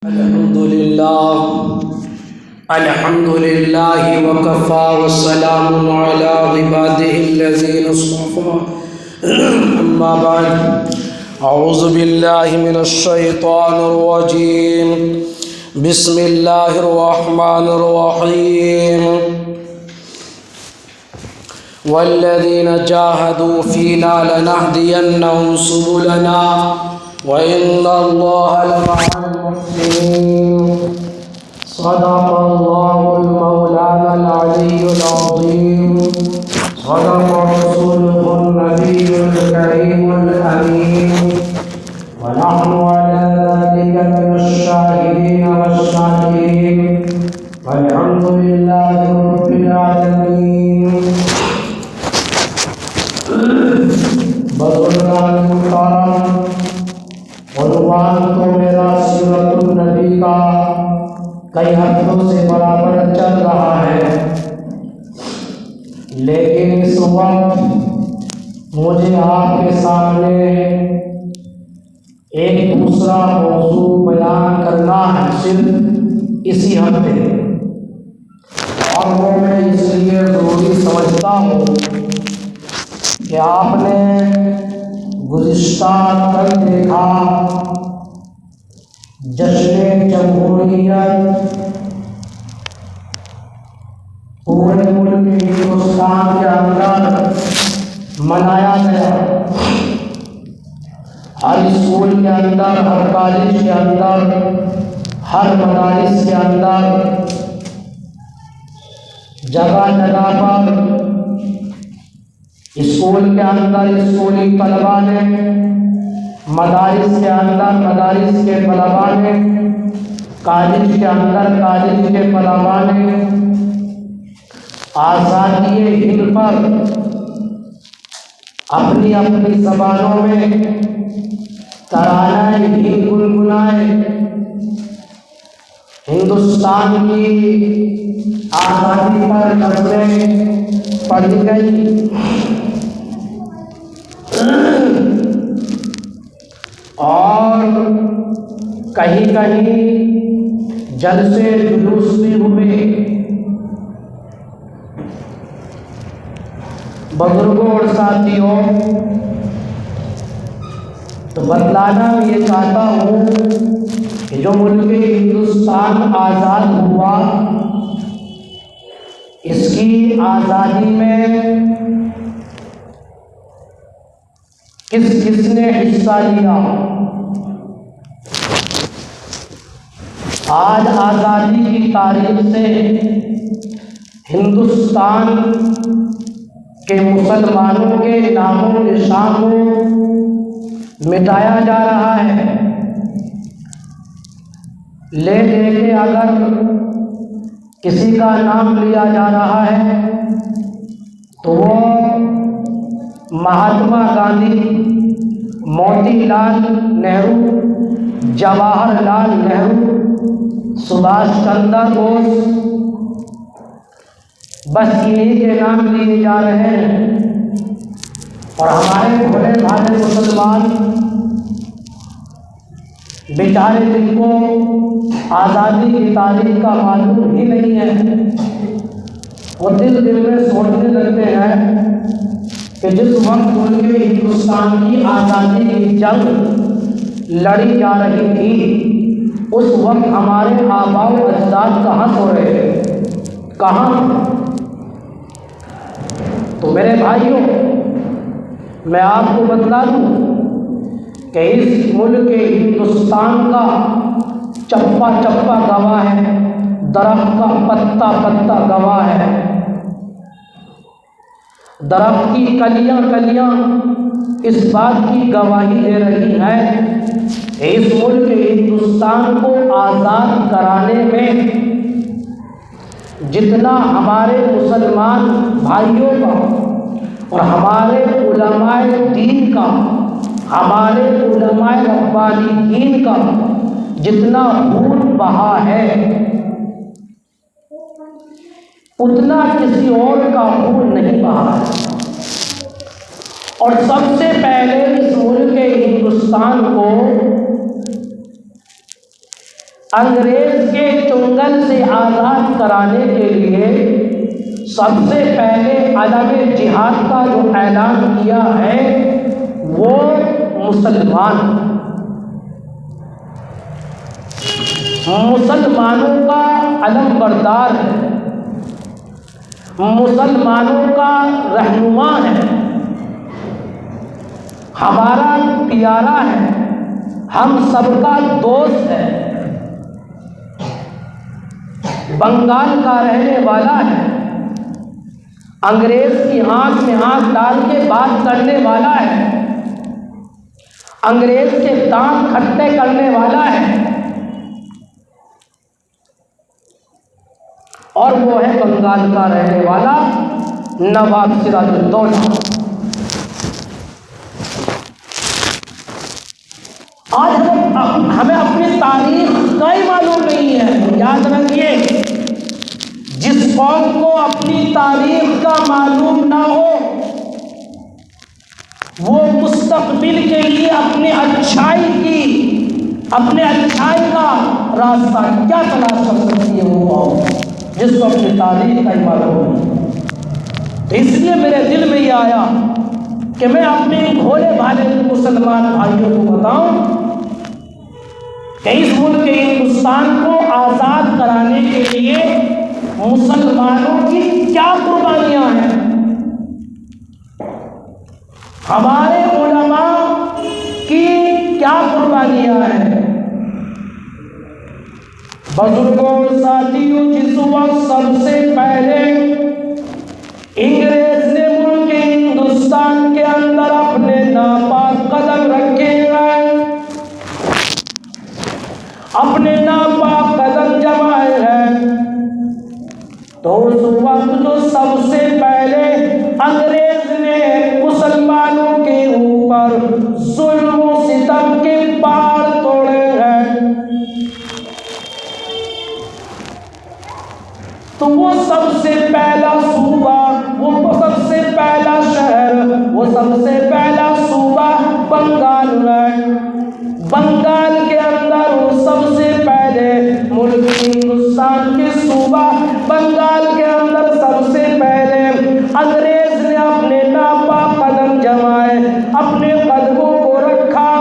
الحمد لله وكفى والسلام على عباده الذين اصطفى أما بعد أعوذ بالله من الشيطان الرجيم بسم الله الرحمن الرحيم والذين جاهدوا فينا لنهدينهم سبلنا وإن الله لمع المحسنين صدق الله المولانا العلي العظيم صدق رسوله النبي الكريم الأمين ونحن على ذلك من الشاهدين والشاكرين والحمد لله رب العالمين. بزرگان محترم، عنوان تو میرا سیرت النبی کا کئی ہفتوں سے برابر چل رہا ہے، لیکن اس وقت مجھے آپ کے سامنے ایک دوسرا موضوع بیان کرنا ہے صرف اسی ہفتے، اور وہ میں اس لیے ضروری سمجھتا ہوں کہ آپ نے گزشتہ کل دیکھا جشن جمہوریت پورے ملک ہندوستان کے اندر منایا گیا. ہر اسکول کے اندر، ہر کالج کے اندر، ہر مدارس کے اندر، جگہ جگہ پر اسکول کے اندر اسکولی طلباء نے، مدارس کے اندر مدارس کے طلباء نے، کالج کے اندر کالج کے طلباء نے آزادی ہند پر اپنی اپنی زبانوں میں ترانہ ہند گنگنائے. ہندوستان کی آزادی پر نظریں پڑھی گئی اور کہیں کہیں جلسے جلوس بھی ہوئے. بزرگوں اور ساتھیوں، تو بتلانا یہ چاہتا ہوں کہ جو ملک ہندوستان آزاد ہوا، اس کی آزادی میں کس کس نے حصہ لیا. آج آزادی کی تاریخ سے ہندوستان کے مسلمانوں کے نام و نشان کو مٹایا جا رہا ہے. لے کے اگر کسی کا نام لیا جا رہا ہے تو وہ مہاتما گاندھی، موتی لال نہرو، جواہر لال نہرو، سبھاش چندر بوس، بس انہی کے نام لیے جا رہے ہیں. اور ہمارے بھولے بھالے مسلمان بیچارے جن کو آزادی کی تاریخ کا معلوم ہی نہیں ہے، وہ دل میں سوچنے لگتے ہیں کہ جس وقت ملک ہندوستان کی آزادی کی جنگ لڑی جا رہی تھی، اس وقت ہمارے آباء و اجداد کہاں سو رہے تھے، کہاں؟ تو میرے بھائیوں، میں آپ کو بتلا دوں کہ اس ملک ہندوستان کا چپا چپا گواہ ہے، درخت کا پتا پتا گواہ ہے، درخت کی کلیاں کلیاں اس بات کی گواہی دے رہی ہیں کہ اس ملک ہندوستان کو آزاد کرانے میں جتنا ہمارے مسلمان بھائیوں کا اور ہمارے علماء دین کا، ہمارے علماء ربانیین کا جتنا خون بہا ہے، اتنا کسی اور کا خون نہیں بہا ہے. اور سب سے پہلے اس ملک ہندوستان کو انگریز کے چنگل سے آزاد کرانے کے لیے سب سے پہلے علم جہاد کا جو اعلان کیا ہے وہ مسلمانوں کا علم بردار ہے، مسلمانوں کا رہنما ہے، ہمارا پیارا ہے، ہم سب کا دوست ہے، بنگال کا رہنے والا ہے، انگریز کی آنکھ میں آنکھ ڈال کے بات کرنے والا ہے، انگریز کے دانت کھٹے کرنے والا ہے، اور وہ ہے بنگال کا رہنے والا نواب سراج الدولہ۔ آج ہمیں اپنی تاریخ کا ہی معلوم نہیں ہے۔ یاد رکھیے، جس قوم کو اپنی تاریخ کا معلوم نہ ہو وہ مستقبل کے لیے اپنے اچھائی کا راستہ کیا تلاش کر سکتی ہے وہ قوم جس کو اپنی تاریخ کا ہی معلوم نہیں۔ تو اس لیے میرے دل میں یہ آیا کہ میں اپنے بھولے بھالے مسلمان بھائیوں کو بتاؤں کہ اس ملک ہندوستان کو آزاد کرانے کے لیے مسلمانوں کی کیا قربانیاں ہیں، ہمارے علماء کی کیا قربانیاں ہیں۔ بزرگوں اور ساتھیوں، جس وقت سب سے پہلے انگریز نے ملک ہندوستان کے اندر اپنے ناپاک قدم رکھے ہیں، اپنے ناپاک قدم جمائے ہیں، تو اس وقت جو سب سے پہلے انگریز نے مسلمانوں کے اوپر ظلم و ستم کے پہاڑ توڑے ہیں، تو وہ سب سے پہلا صوبہ، وہ سب سے پہلا شہر، وہ سب سے پہلا صوبہ بنگال ہے۔ بنگال کے اندر وہ سب سے پہلے ملک ہندوستان کے صوبہ بنگال کے اندر سب سے پہلے انگریز نے اپنے ناپاک قدم جمائے، اپنے قدموں کو رکھا،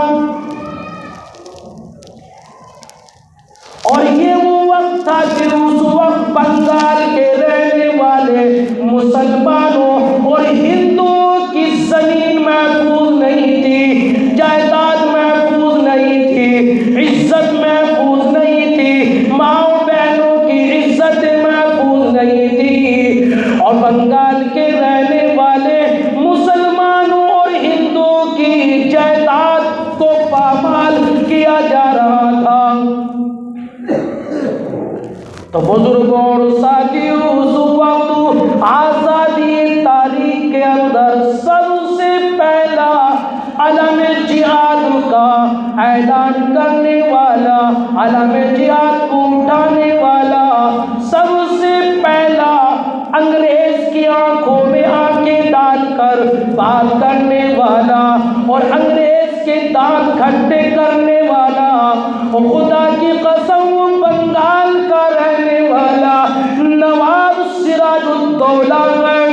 اور یہ وہ وقت تھا کہ اس وقت بنگال کے رہنے والے مسلمانوں اور ہندوؤں کی زمین محفوظ نہیں تھی، جائیداد محفوظ نہیں تھی، عزت محفوظ نہیں تھی، ماؤں بہنوں کی عزت محفوظ نہیں تھی، اور بنگال کے رہنے والے مسلمانوں اور ہندوؤں کی جائیداد کو پامال کیا جا رہا تھا۔ تو بزرگوں اور ساتھیوں، اس وقت آزادی تاریخ کے اندر سب سے پہلا علم جہاد کا اعلان کرنے والا، علم جہاد کو اٹھانے والا، سب سے پہلا انگریز کی آنکھوں میں آنکھیں ڈال کر بات کرنے والا اور انگریز کے دانت کھٹے کرنے والا، خدا کی قسم بنگال کا رہنے والا نواب سراج الدولہ ہے،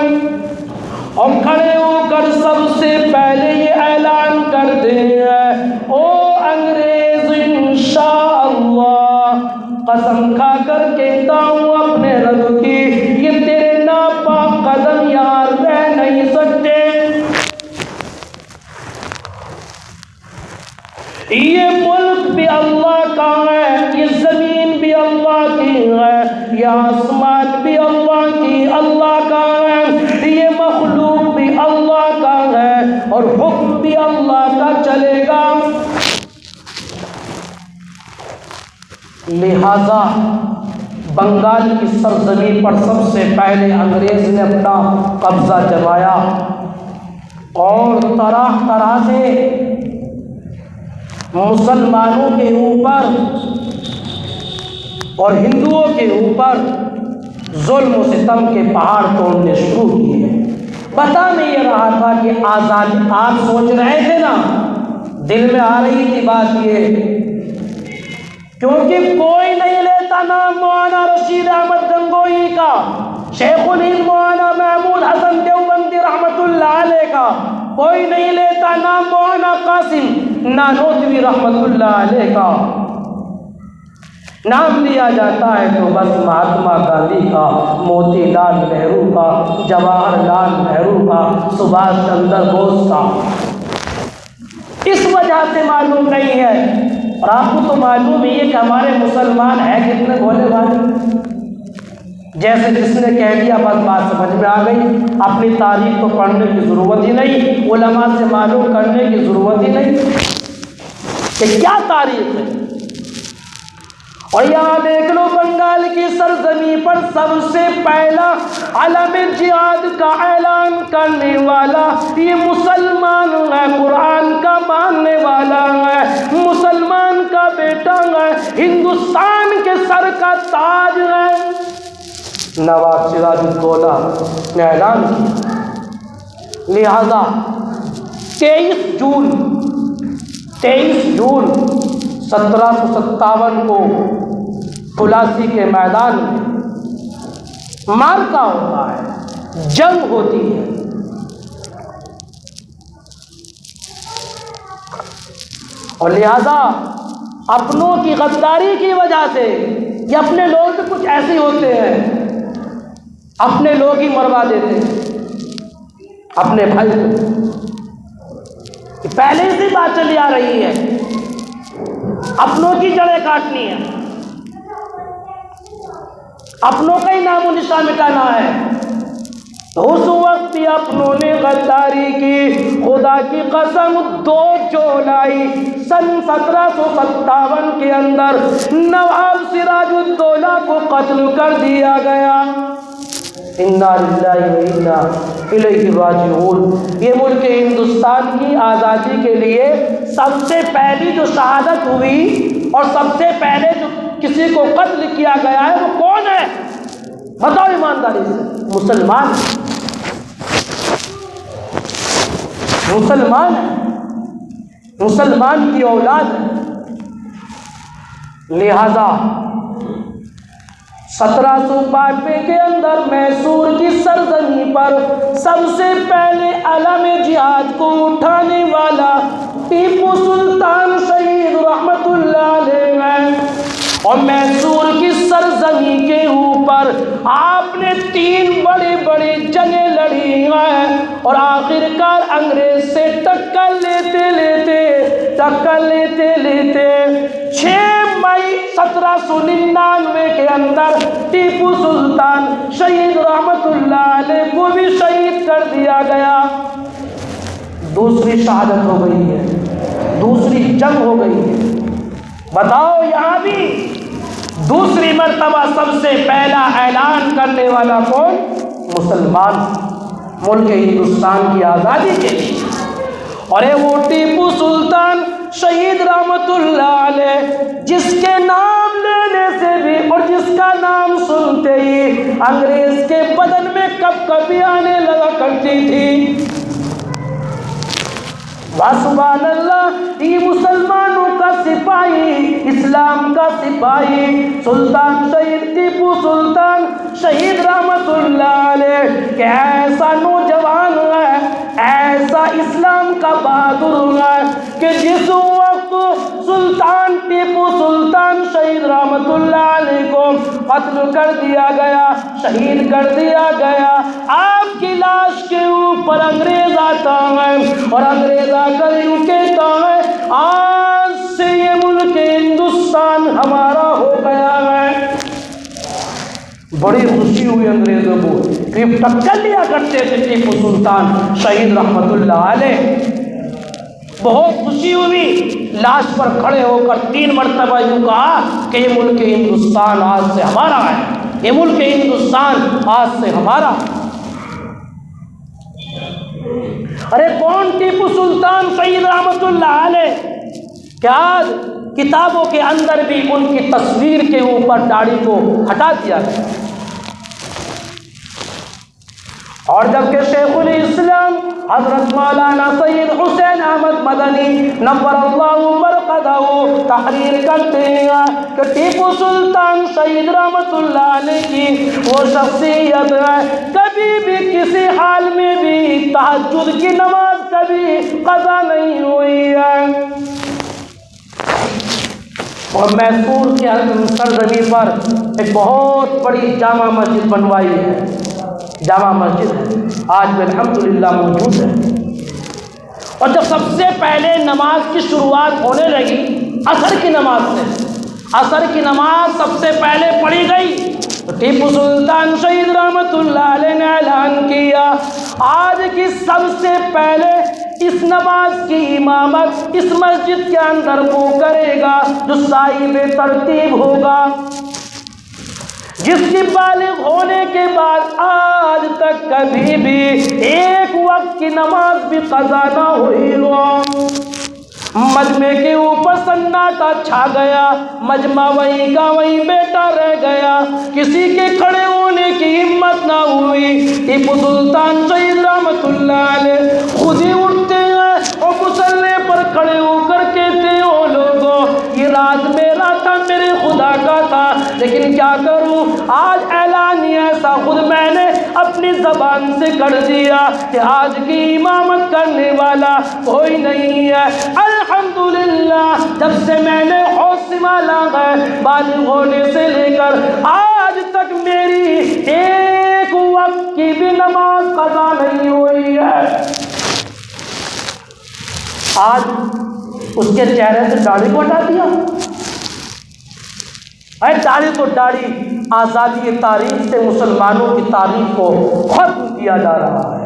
اور کھڑے ہو کر سب سے پہلے یہ اعلان کرتے ہیں، او انگریز انشاءاللہ قسم کھا کر کہتا ہوں اپنے رب کی، یہ تیرے ناپاک قدم یار رہ نہیں سکتے، یہ ملک بھی اللہ کا ہے، یہ زمین بھی اللہ کی ہے، یہ آسمان بھی اللہ کی اللہ کا ہے، یہ مخلوق بھی اللہ کا ہے، اور حکم بھی اللہ کا چلے گا۔ لہذا بنگال کی سرزمین پر سب سے پہلے انگریز نے اپنا قبضہ جمایا، اور طرح طرح سے مسلمانوں کے اوپر اور ہندوؤں کے اوپر ظلم و ستم کے پہاڑ توڑنے شروع کیے۔ پتہ نہیں یہ رہا تھا کہ آزادی، آپ سوچ رہے تھے نا، دل میں آ رہی تھی بات یہ کیونکہ کوئی نہیں لیتا نام مولانا رشید احمد گنگوہی کا، شیخ الہند مولانا محمود حسن دیوبندی رحمۃ اللہ علیہ کا، کوئی نہیں لیتا نام مولانا قاسم نانوتوی رحمۃ اللہ علیہ کا، نام لیا جاتا ہے تو بس مہاتما گاندھی کا، موتی لال نہرو کا، جواہر لال نہرو کا، سبھاش چندر بوس کا۔ اس وجہ سے معلوم نہیں ہے، اور آپ کو تو معلوم ہی ہے کہ ہمارے مسلمان ہیں کتنے بھولے بھالے، جیسے جس نے کہہ دیا بس بات سمجھ میں آ گئی، اپنی تاریخ تو پڑھنے کی ضرورت ہی نہیں، علماء سے معلوم کرنے کی ضرورت ہی نہیں کہ کیا تاریخ ہے۔ اور یہاں دیکھ لو، بنگال کی سرزمین پر سب سے پہلا علم جہاد کا اعلان کرنے والا یہ مسلمان ہے، قرآن کا ماننے والا ہے، مسلمان کا بیٹا ہے، ہندوستان کے سر کا تاج ہے، نواب سراج الدولہ نے اعلان کیا۔ لہذا 23 جون 1757 کو پلاسی کے میدان میں معرکہ ہوتا ہے، جنگ ہوتی ہے، اور لہذا اپنوں کی غداری کی وجہ سے، یہ اپنے لوگ بھی کچھ ایسے ہوتے ہیں، اپنے لوگ ہی مروا دیتے ہیں اپنے بھائی کو، کہ پہلے سے بات چلی آ رہی ہے، اپنوں کی جڑیں کاٹنی ہے، اپنوں کا ہی نام و نشان مٹانا ہے۔ اس وقت اپنوں نے غداری کی، خدا کی قسم دو جولائی سن 1757 کے اندر نواب سراج الدولہ کو قتل کر دیا گیا۔ انا للہ و انا الیہ راجعون۔ یہ ملک ہندوستان کی آزادی کے لیے سب سے پہلی جو شہادت ہوئی اور سب سے پہلے جو کسی کو قتل کیا گیا ہے وہ کون ہے؟ بتاؤ ایمانداری سے۔ مسلمان مسلمان کی اولاد ہے۔ لہذا 1792 کے اندر میسور کی سرزمین پر سب سے پہلے علم جہاد کو اٹھانے والا ٹیپو سلطان شہید رحمت اللہ علیہ ہے، اور میسور کی سرزمین کے اوپر آپ نے 3 بڑی بڑی جنگیں لڑی ہیں، اور آخرکار انگریز سے ٹکر لیتے 6 مئی 1799 کے اندر ٹیپو سلطان شہید رحمت اللہ علیہ کو بھی شہید کر دیا گیا۔ دوسری شہادت ہو گئی ہے، دوسری جنگ ہو گئی ہے۔ بتاؤ یہاں بھی دوسری مرتبہ سب سے پہلا اعلان کرنے والا کون؟ مسلمان، ملک ہندوستان کی آزادی کے لیے۔ اور وہ ٹیپو سلطان شہید رحمت اللہ علیہ، جس کے نام لینے سے بھی اور جس کا نام سنتے ہی انگریز کے بدن میں کپ کپی آنے لگا کرتی تھی۔ سبحان اللہ، یہ مسلمانوں کا سپاہی، اسلام کا سپاہی سلطان شہید ٹیپو سلطان شہید رحمت اللہ علیہ کہ ایسا نوجوان ہے، ایسا اسلام کا بہادر ہے کہ جس وقت سلطان ٹیپو سلطان شہید رحمت اللہ علیہ کو قتل کر دیا گیا، شہید کر دیا گیا، آپ کی لاش کے اوپر انگریز آتا ہے، اور انگریز آ کر یوں کہتا ہے آج سے یہ ملک ہندوستان ہمارا ہو گیا ہے۔ بڑی خوشی ہوئی انگریزوں کو، کہ ٹکر لیا کرتے تھے ٹیپو سلطان شہید رحمت اللہ علیہ، بہت خوشی ہوئی، لاش پر کھڑے ہو کر 3 مرتبہ یوں کہا کہ یہ ملک ہندوستان آج سے ہمارا ہے، یہ ملک ہندوستان آج سے ہمارا۔ ارے کون ٹیپو سلطان شہید رحمت اللہ علیہ؟ کیا آج کتابوں کے اندر بھی ان کی تصویر کے اوپر داڑھی کو ہٹا دیا گیا؟ اور جبکہ شیخ الاسلام حضرت مولانا سید حسین احمد مدنی نور اللہ مرقدہ تحریر کرتے ہیں کہ ٹیپو سلطان شہید رحمت اللہ علیہ کی وہ شخصیت ہے کبھی بھی کسی حال میں بھی تہجد کی نماز کبھی قضا نہیں ہوئی ہے۔ اور میسور کی سرزمین پر ایک بہت بڑی جامع مسجد بنوائی ہے، جامع مسجد ہے، آج بھی الحمدللہ موجود ہے۔ اور جب سب سے پہلے نماز کی شروعات ہونے لگی عصر کی نماز سے، عصر کی نماز سب سے پہلے پڑھی گئی تو ٹیپو سلطان شہید رحمت اللہ علیہ نے اعلان کیا آج کی سب سے پہلے اس نماز کی امامت اس مسجد کے اندر وہ کرے گا جو صاحب ترتیب ہوگا، جس کی بالغ ہونے کے بعد آج تک کبھی بھی ایک وقت کی نماز بھی قضا نہ ہوئی ہو۔ مجمع کے اوپر سناٹا چھا گیا، مجمع وہیں کا وہیں بیٹا رہ گیا، کسی کے کھڑے ہونے کی ہمت نہ ہوئی۔ ٹیپو سلطان شہید رحمت اللہ علیہ خود ہی اٹھتے ہیں اور مصلے پر کھڑے ہو کر کہتے ہیں او لوگوں یہ راز میرا تھا، میرے خدا کا تھا، لیکن کیا کروں آج اعلان ہی ایسا خود میں نے اپنی زبان سے کر دیا کہ آج کی امامت کرنے والا کوئی نہیں ہے۔ الحمدللہ جب سے میں نے ہوش سنبھالا ہے بالغ ہونے سے لے کر آج تک میری ایک وقت کی بھی نماز قضا نہیں ہوئی ہے۔ آج اس کے چہرے سے داڑھی کو ہٹا دیا، اے داڑھی تو داڑھی، آزادی تاریخ سے مسلمانوں کی تاریخ کو ختم کیا جا رہا ہے۔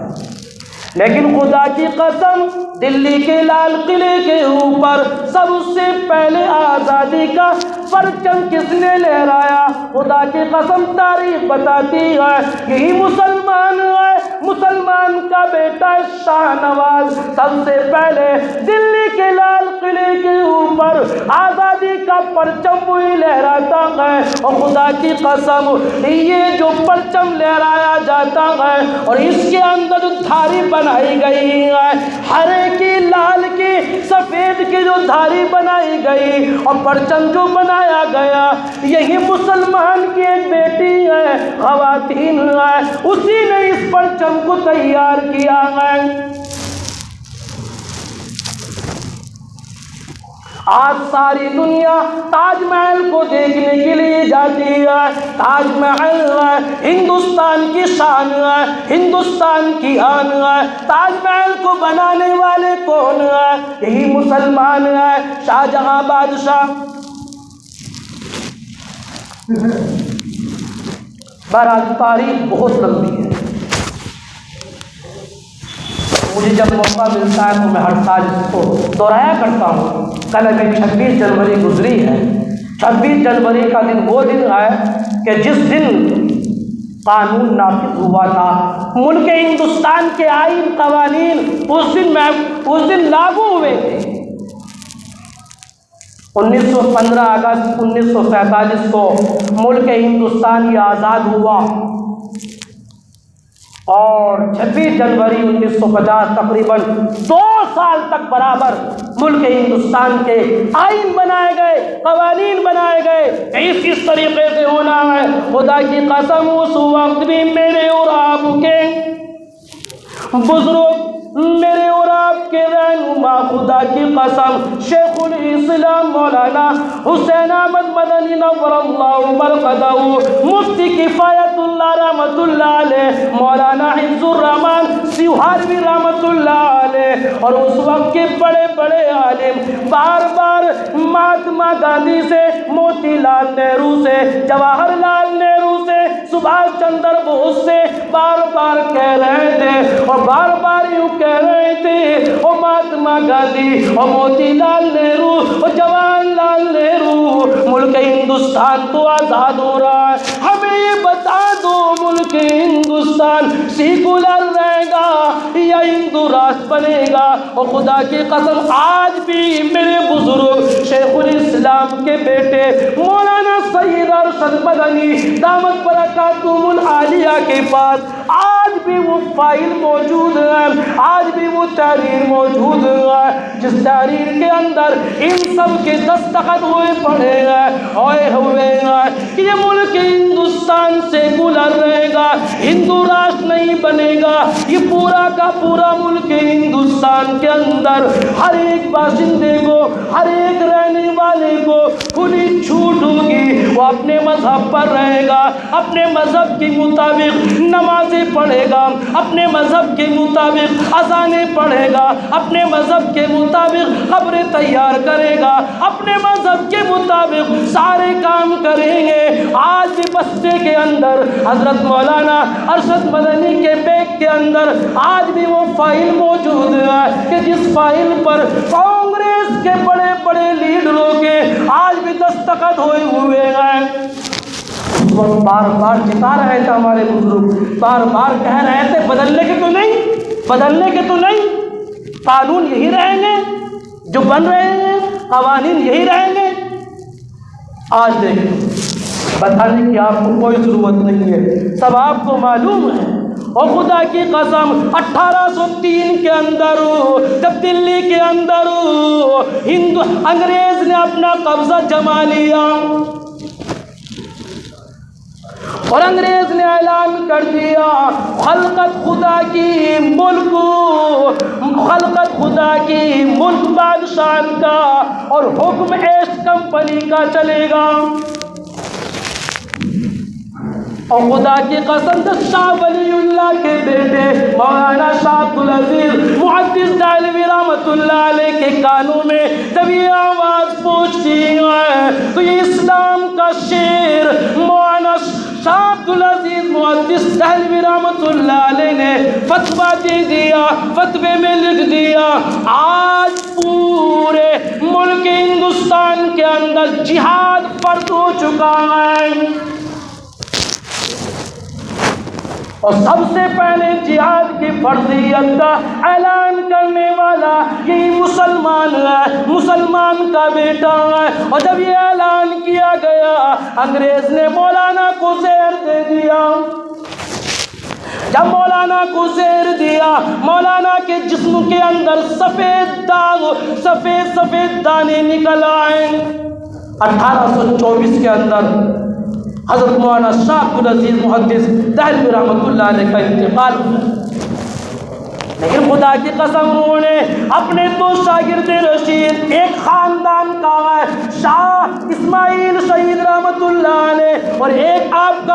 لیکن خدا کی قسم دلی کے لال قلعے کے اوپر سب سے پہلے آزادی کا پرچم کس نے لہرایا؟ خدا کی قسم تاریخ بتاتی ہے یہی مسلمان ہے، مسلمان کا بیٹا شاہ نواز سب سے پہلے دلی کے لال قلعے کے اوپر آزادی کا پرچم وہی لہراتا ہے۔ اور خدا کی قسم یہ جو پرچم لہرایا جاتا ہے اور اس کے اندر جو دھاری بنائی گئی ہے، ہرے کی، لال کی، سفید کی جو دھاری بنائی گئی اور پرچم جو بنایا گیا یہی مسلمان کی ایک بیٹی ہے، خواتین ہے، اسی نے اس پرچم کو تیار کیا ہے۔ آج ساری دنیا تاج محل کو دیکھنے کے لیے جاتی ہے۔ تاج محل ہے ہندوستان کی شان ہے، ہندوستان کی آن ہے۔ تاج محل کو بنانے والے کون ہیں؟ یہی مسلمان ہے، شاہ جہاں بادشاہ۔ بہرحال تاریخ بہت لمبی ہے، مجھے جب موقع ملتا ہے تو میں ہر سال اس کو دہرایا کرتا ہوں۔ کل ابھی 26 جنوری گزری ہے، 26 جنوری کا دن وہ دن ہے کہ جس دن قانون نافذ ہوا تھا، ملک ہندوستان کے آئین قوانین اس دن لاگو ہوئے تھے۔ 15 اگست 1947 کو ملک ہندوستان یہ آزاد ہوا اور 26 جنوری 1950 تقریباً 2 سال تک برابر ملک ہندوستان کے آئین بنائے گئے، قوانین بنائے گئے۔ اس طریقے سے ہونا ہے۔ خدا کی قسم اس وقت بھی میرے اور آپ کے بزرگ، میرے اور آپ کے رہنما، خدا کی قسم شیخ الاسلام مولانا حسین احمد مدنی نور اللہ مرقدہ، مفتی کفایت اللہ رحمت اللہ علیہ، مولانا عز الرحمن سیوہاروی رحمت اللہ علیہ، اور اس وقت کے بڑے بڑے عالم بار بار مہاتما گاندھی سے، موتی لال نہرو سے، جواہر لال نہرو سے، سبھاش چندر بوس سے بار بار کہہ رہے تھے اور بار بار یوں کہہ رہے تھے اور مہاتما گاندھی اور موتی لال نہرو اور جواہر لال نہرو، ملک ہندوستان تو آزاد ہو رہا ہے، ہمیں یہ بتا دو ملک ہندوستان سیکولر رہے گا یا ہندو راج بنے گا؟ اور خدا کی قسم آج بھی میرے بزرگ شیخ الاسلام کے بیٹے مولانا سید ارشد مدنی دامت برکاتہم العالیہ کے پاس آج بھی بھی وہ فائل موجود ہے، آج بھی وہ تحریر موجود ہے جس تحریر کے اندر ان سب کے دستخط ہوئے پڑے ہیں کہ یہ ملک ہندوستان سے گزر رہے گا، ہندو راشٹر نہیں بنے گا، یہ پورا کا پورا ملک ہندوستان کے اندر ہر ایک باشندے کو، ہر ایک رہنے والے کو کھلی چھوٹ ہوگی، وہ اپنے مذہب پر رہے گا، اپنے مذہب کے مطابق نمازیں پڑھے گا، اپنے مذہب کے مطابق اذانیں پڑھے گا، اپنے مذہب کے مطابق قبریں تیار کرے گا، اپنے مذہب کے مطابق سارے کام کریں گے۔ آج بھی بستے کے اندر حضرت مولانا ارشد مدنی کے بیگ کے اندر آج بھی وہ فائل موجود ہے کہ جس فائل پر کانگریس کے بڑے بڑے لیڈروں کے آج بھی دستخط ہوئے ہیں۔ اس وقت بار بار چتا رہے تھے ہمارے بزرگ، بار بار کہہ رہے تھے بدلنے کے تو نہیں، بدلنے کے تو نہیں، قانون یہی رہیں گے جو بن رہے ہیں، قوانین یہی رہیں گے۔ آج دیکھیں بتانے کی آپ کو کوئی ضرورت نہیں ہے، سب آپ کو معلوم ہے۔ اور خدا کی قسم 1803 کے اندر جب دلی کے اندر انگریز نے اپنا قبضہ جما لیا اور انگریز نے اعلان کر دیا خلقت خدا کی ملک، خلقت خدا کی ملک بادشاہ کا اور حکم ایسٹ کمپنی کا چلے گا۔ اور خدا کی قسم شاہ ولی اللہ کے بیٹے مولانا شاہ عبدالعزیز محدث دہلوی رحمۃ اللہ علیہ کے کانوں میں جب یہ آواز پہنچتی ہے تو یہ اسلام کا شیر مولانا شاہ عبدالعزیز محدث دہلوی رحمۃ اللہ علیہ نے فتویٰ دے دیا، فتوے میں لکھ دیا آج پورے ملک ہندوستان کے اندر جہاد فرض ہو چکا ہے، اور سب سے پہلے جہاد کی فرضیت کا اعلان کرنے والا یہی مسلمان ہے، مسلمان کا بیٹا ہے۔ اور جب یہ اعلان کیا گیا انگریز نے مولانا کو زہر دے دیا، جب مولانا کو زہر دیا مولانا کے جسم کے اندر سفید داغ، سفید سفید دانے نکل آئے۔ 1824 کے اندر حضرت مولانا شاہ عبدالعزیز محدث دہلوی رحمۃ اللہ علیہ کا انتقال ہوا، لیکن خدا کی قسم انہوں نے اپنے دو شاگرد رشید، ایک خاندان کا ہے شاہ اسماعیل شہید رحمۃ اللہ علیہ اور ایک آپ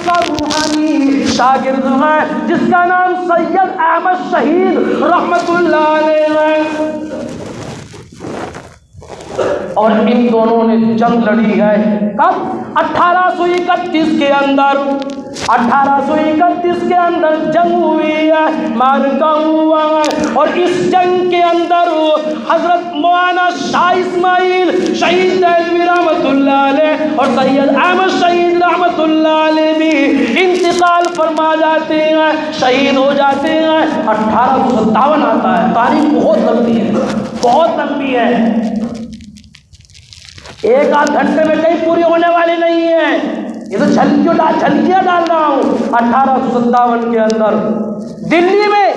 کا روحانی شاگرد ہے جس کا نام سید احمد شہید رحمۃ اللہ علیہ ہے، اور ان دونوں نے جنگ لڑی ہے۔ کب؟ 1831 کے اندر، 1831 کے اندر جنگ ہوئی ہے، معرکہ ہوا ہے، اور اس جنگ کے اندر حضرت مولانا شاہ اسماعیل شہید دہلوی رحمۃ اللہ علیہ اور سید احمد شہید رحمۃ اللہ علیہ بھی انتقال فرما جاتے ہیں، شہید ہو جاتے ہیں۔ 1857 آتا ہے، تاریخ بہت لمبی ہے، بہت لمبی ہے، ایک آدھ گھنٹے میں کہیں پوری ہونے والی نہیں ہے، یہ تو جھلکیاں ڈال رہا ہوں۔ 1857 کے اندر دلی میں،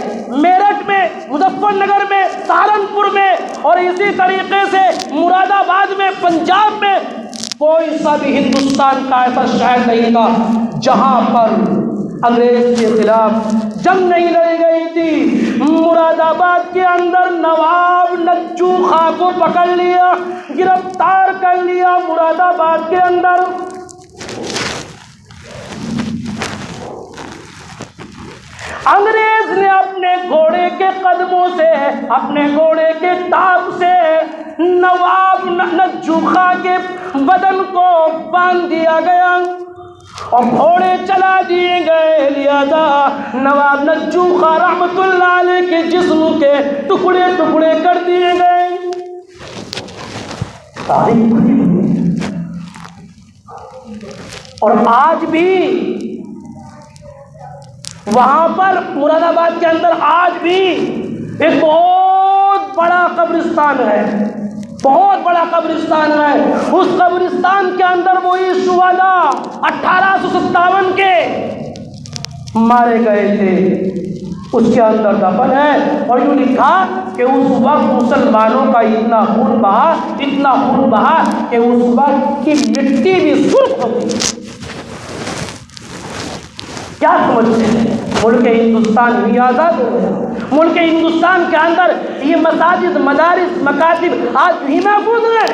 میرٹھ میں، مظفر نگر میں، سہارنپور میں اور اسی طریقے سے مراد آباد میں، پنجاب میں کوئی سا بھی ہندوستان کا ایسا شہر نہیں تھا جہاں پر انگریز کے خلاف جنگ نہیں لڑی گئی تھی۔ مراد آباد کے اندر نواب نجو خاں کو پکڑ لیا، گرفتار کر لیا مراد آباد کے اندر۔ انگریز نے اپنے گھوڑے کے قدموں سے، اپنے گھوڑے کے ٹاپ سے نواب نجو خاں کے بدن کو باندھ دیا گیا اور گھوڑے چلا دیے گئے، لہذا نواب نجو خاں رحمۃ اللہ علیہ کے جسم کے ٹکڑے ٹکڑے کر دیے گئے۔ تاریخ بڑی ہوئی اور آج بھی وہاں پر مراد آباد کے اندر آج بھی ایک بہت بڑا قبرستان ہے، بہت بڑا قبرستان ہے۔ اس قبرستان کے اندر وہی شہداء 1857 کے مارے گئے تھے اس کے اندر دفن ہے، اور یوں لکھا کہ اس وقت مسلمانوں کا اتنا خون بہا کہ اس وقت کی مٹی بھی سرخ ہوتی۔ کیا سمجھتے ہیں؟ ملک ہندوستان بھی آزاد ہو گیا، ملک ہندوستان کے اندر یہ مساجد، مدارس، مکاتب آج بھی محفوظ ہیں۔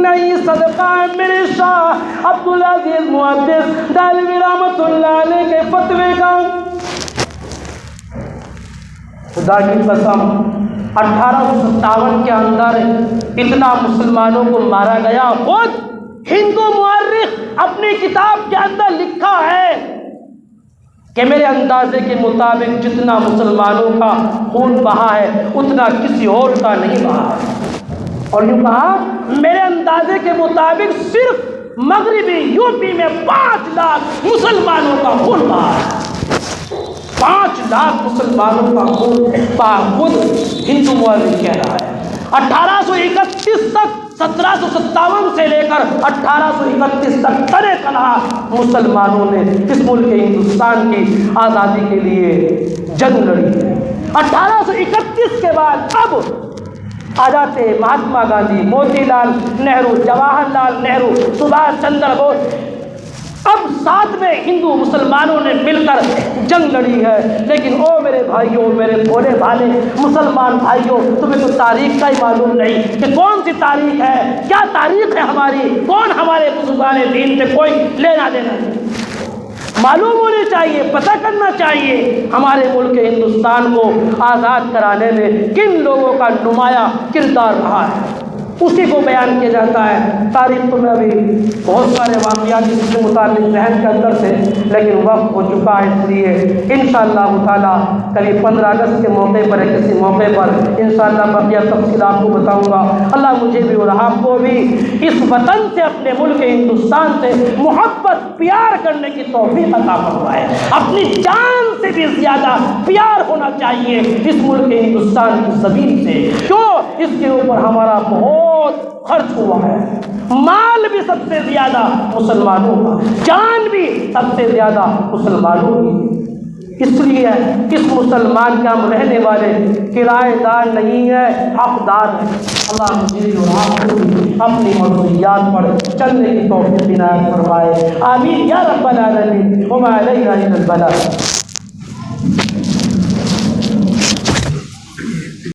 نہیں صدقہ میرے شاہ عبدالعزیز محدث دہلوی رحمۃ اللہ علیہ کے فتوے کا، خدا کی قسم 1857 کے اندر اتنا مسلمانوں کو مارا گیا۔ خود ہندو مورخ اپنی کتاب کے اندر لکھا ہے کہ میرے اندازے کے مطابق جتنا مسلمانوں کا خون بہا ہے اتنا کسی اور کا نہیں بہا ہے، اور یوں کہا میرے اندازے کے مطابق صرف مغربی یو پی میں 5 لاکھ مسلمانوں کا خون بہا ہے۔ 5 لاکھ مسلمانوں کا خون بہا، خود ہندو مورخ کہہ رہا ہے۔ 1831 تک، 1757 سے لے کر 1831 تک تنے تنہا مسلمانوں نے اس ملک ہندوستان کی آزادی کے لیے جنگ لڑی ہے۔ 1831 کے بعد اب آ جاتے مہاتما گاندھی، موتی لال نہرو، جواہر لال نہرو، سبھاش چندر بوس، اب ساتھ میں ہندو مسلمانوں نے مل کر جنگ لڑی ہے۔ لیکن او میرے بھائیوں، میرے بھولے بھالے مسلمان بھائیوں، تمہیں تو تاریخ کا ہی معلوم نہیں کہ کون سی تاریخ ہے، کیا تاریخ ہے ہماری، کون ہمارے بزرگان دین سے کوئی لینا دینا نہیں۔ معلوم ہونی چاہیے، پتہ کرنا چاہیے ہمارے ملک ہندوستان کو آزاد کرانے میں کن لوگوں کا نمایاں کردار رہا ہے، اسی کو بیان کیا جاتا ہے۔ تاریخ تو میں ابھی بہت سارے واقعات اس کے متعلق ذہن کے اندر سے، لیکن وقت ہو چکا ہے، اس لیے انشاءاللہ تعالیٰ کبھی 15 اگست کے موقع پر کسی موقع پر انشاءاللہ بقیہ تفصیل آپ کو بتاؤں گا۔ اللہ مجھے بھی اور آپ کو بھی اس وطن سے، اپنے ملک ہندوستان سے محبت، پیار کرنے کی توفیق عطا فرمائے۔ اپنی جان سے بھی زیادہ پیار ہونا چاہیے اس ملک ہندوستان کی زمین سے، کیوں؟ اس کے اوپر ہمارا بہت خرچ ہوا ہے، مال بھی سب سے زیادہ مسلمانوں کا، جان بھی سب سے زیادہ مسلمانوں کی۔ اس لیے اس مسلمان کے ہم رہنے والے کرایہ دار نہیں ہیں، حقدار ہیں۔ اللہ مجھے اور آپ کو اپنی مرضیات پر چلنے کی توفیق عنایت فرمائے، آمین یا رب العالمین۔ وما علینا الا البلاغ۔